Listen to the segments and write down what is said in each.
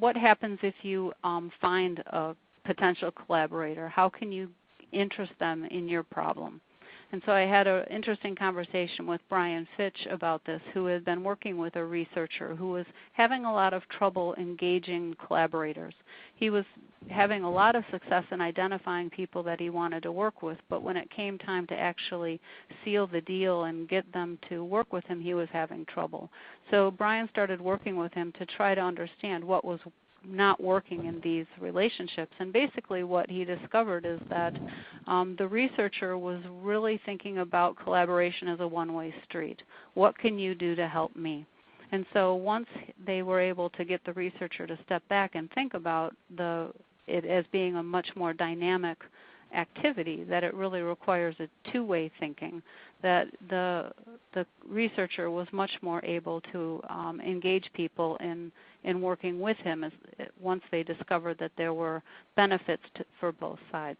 what happens if you find a potential collaborator? How can you interest them in your problem? And so I had an interesting conversation with Brian Fitch about this, who had been working with a researcher who was having a lot of trouble engaging collaborators. He was having a lot of success in identifying people that he wanted to work with, but when it came time to actually seal the deal and get them to work with him, he was having trouble. So Brian started working with him to try to understand what was not working in these relationships. And basically what he discovered is that the researcher was really thinking about collaboration as a one-way street. What can you do to help me? And so once they were able to get the researcher to step back and think about it as being a much more dynamic activity, that it really requires a two-way thinking, that the researcher was much more able to engage people in working with him once they discovered that there were benefits for both sides.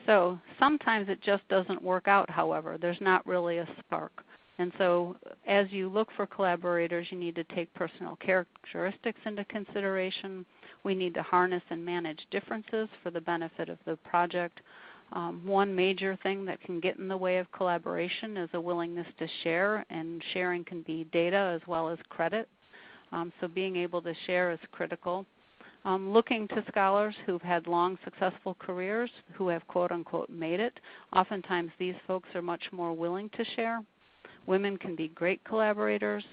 So sometimes it just doesn't work out, however. There's not really a spark. And so as you look for collaborators, you need to take personal characteristics into consideration. We need to harness and manage differences for the benefit of the project. One major thing that can get in the way of collaboration is a willingness to share, and sharing can be data as well as credit. So being able to share is critical. Looking to scholars who've had long, successful careers, who have quote-unquote made it. Oftentimes these folks are much more willing to share. Women can be great collaborators.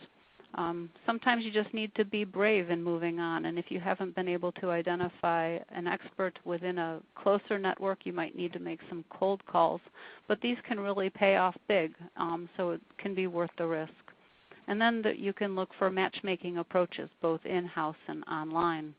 Sometimes you just need to be brave in moving on, and if you haven't been able to identify an expert within a closer network, you might need to make some cold calls. But these can really pay off big, so it can be worth the risk. And then you can look for matchmaking approaches, both in-house and online.